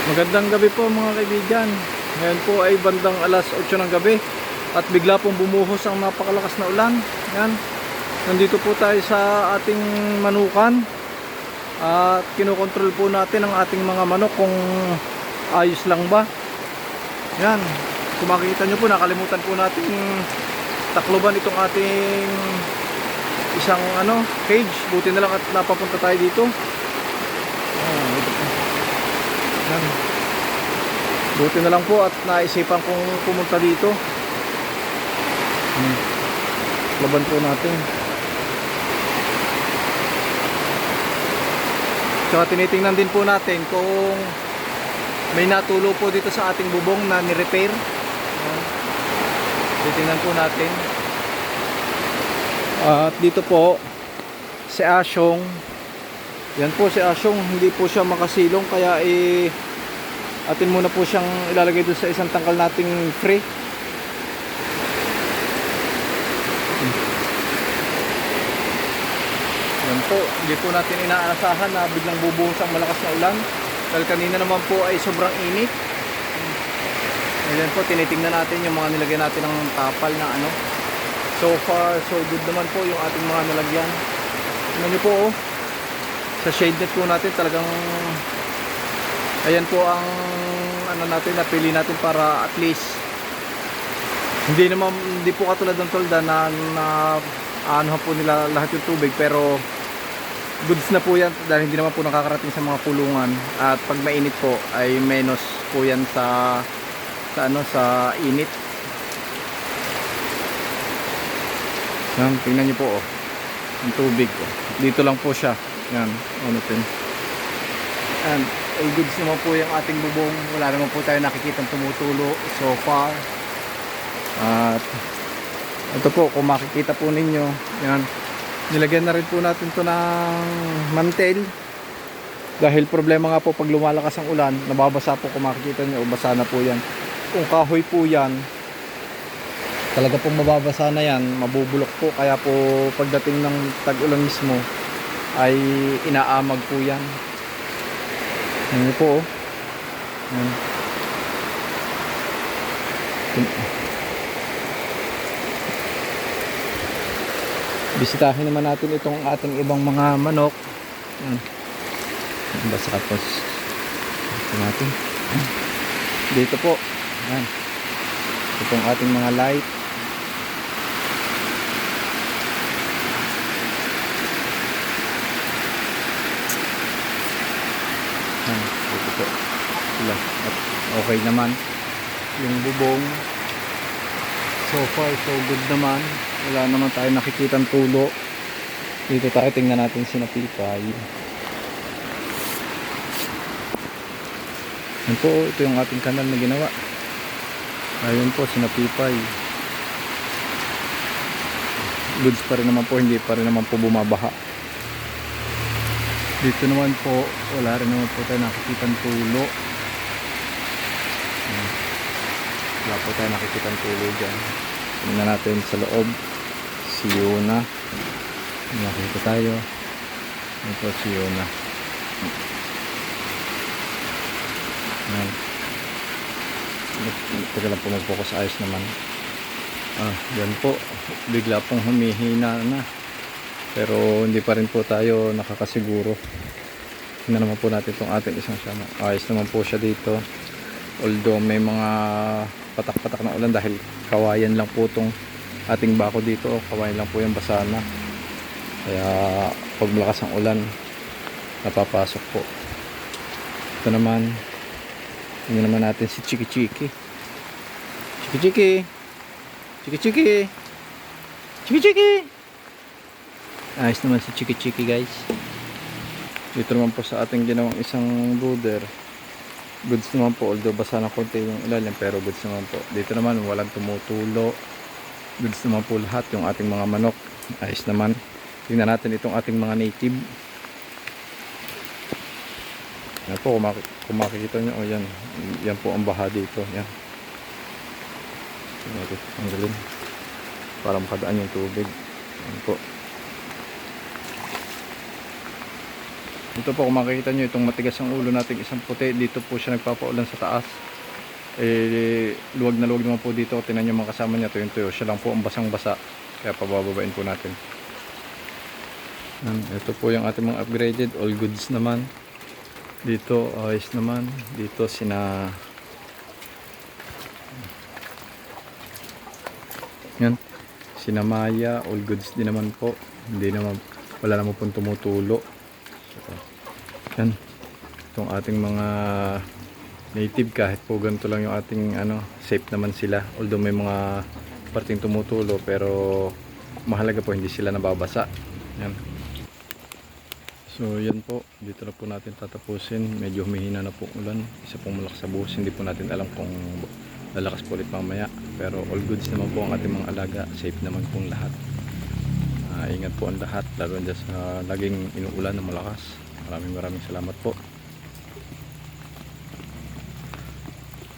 Magandang gabi po mga kaibigan. Ngayon po ay bandang alas 8 ng gabi at bigla pong bumuhos ang napakalakas na ulan. Yan. Nandito po tayo sa ating manukan at kinokontrol po natin ang ating mga manok kung ayos lang ba. Yan. Kung makikita nyo po, nakalimutan po natin takloban itong ating isang cage. Buti na lang at napapunta tayo dito. Ito po. Yan. Buti na lang po at naisipan kong pumunta dito. Laban po natin. Tsaka tinitingnan din po natin kung may natulo po dito sa ating bubong na ni-repair. Titingnan po natin. At dito po si Asyong. Yan po si Asyong, hindi po siya makasilong kaya atin muna po siyang ilalagay doon sa isang tangkal nating free. Yan po, hindi po natin inaasahan na biglang bubuhos ang malakas na ulan dahil kanina naman po ay sobrang init. Ngayon po tinitingnan natin yung mga nilagay natin ng tapal na so far so good naman po yung ating mga nilagyan. Tingnan niyo po sa shade net po natin talagang ayan po ang natin napili natin para at least hindi po katulad ng tolda na po nila lahat yung tubig, pero goods na po yan dahil hindi naman po nakakarating sa mga kulungan at pag mainit po ay menos po yan sa init. Yan, tingnan niyo po ang tubig dito lang po siya. Yan, and all goods naman po yung ating bubong. Wala naman po tayo nakikitang tumutulo so far. At ito po, kung makikita po ninyo, yan, nilagyan na rin po natin to ng mantel dahil problema nga po pag lumalakas ang ulan, nababasa po. Kung makikita nyo, basa na po yan. Kung kahoy po yan, talaga pong mababasa na yan, mabubulok po. Kaya po pagdating ng tag-ulan mismo ay inaamag po yan. Ano po bisitahin naman natin itong ating ibang mga manok. Basta tapos natin dito po. Yan. Itong ating mga light. Dito po sila. At okay naman yung bubong. So far so good naman. Wala naman tayo nakikitang tulo. Dito tayo, tingnan natin si Napipay. Yan po, ito yung ating kanal na ginawa. Ayun po si Napipay. Goods pa rin naman po, hindi pa rin naman po bumabaha. Dito naman po, wala rin naman po tayo nakikitang tulo. Wala po tayo nakikitang tulo dyan. Tingnan natin sa loob. Si Yuna. Nakikita tayo. Ito si Yuna. Tagal lang po mag-focus, ayos naman. Yan po. Bigla pong humihina na. Pero hindi pa rin po tayo nakakasiguro. Tingnan naman po natin itong ating isang siyama. Ayos naman po siya dito. Although may mga patak-patak na ulan dahil kawayan lang po itong ating bako dito. Kawayan lang po yung basana. Kaya pag malakas ang ulan, napapasok po. Ito naman, tingnan naman natin si Chiki Chiki. Chiki Chiki. Chiki Chiki. Chiki Chiki. Ayos naman si Chiki Chiki, guys. Dito naman po sa ating ginawang isang brooder. Goods naman po, although basa na konti yung ilalim, pero goods naman po. Dito naman walang tumutulo. Goods naman po lahat yung ating mga manok. Ayos naman. Tingnan natin itong ating mga native. Yan po, kung makikita nyo, yan. Yan po ang baha dito. Yan. Ang galing. Para makadaan yung tubig. Yan po. Ito po, kung makikita nyo, itong matigas ang ulo nating isang puti, dito po siya nagpapaulan sa taas. Luwag na luwag naman po dito. Tinan nyo mga kasama niya, tuyo-tuyo. Siya lang po ang basang-basa. Kaya pabababain po natin. Ito po yung ating mga upgraded. All goods naman. Dito, ayos naman. Dito, sinamaya. All goods din naman po. Hindi naman, wala naman pong tumutulo. Yan, itong ating mga native, kahit po ganito lang yung ating safe naman sila, although may mga parting tumutulo, pero mahalaga po hindi sila nababasa. Yan. So yan po, dito na po natin tatapusin. Medyo humihina na po ulan, isa pong malakas sa buhos, hindi po natin alam kung lalakas po ulit mamaya, pero all goods naman po ang ating mga alaga, safe naman pong lahat. Ingat po ang lahat, lalo dyan sa laging inuulan na malakas. Maraming salamat po.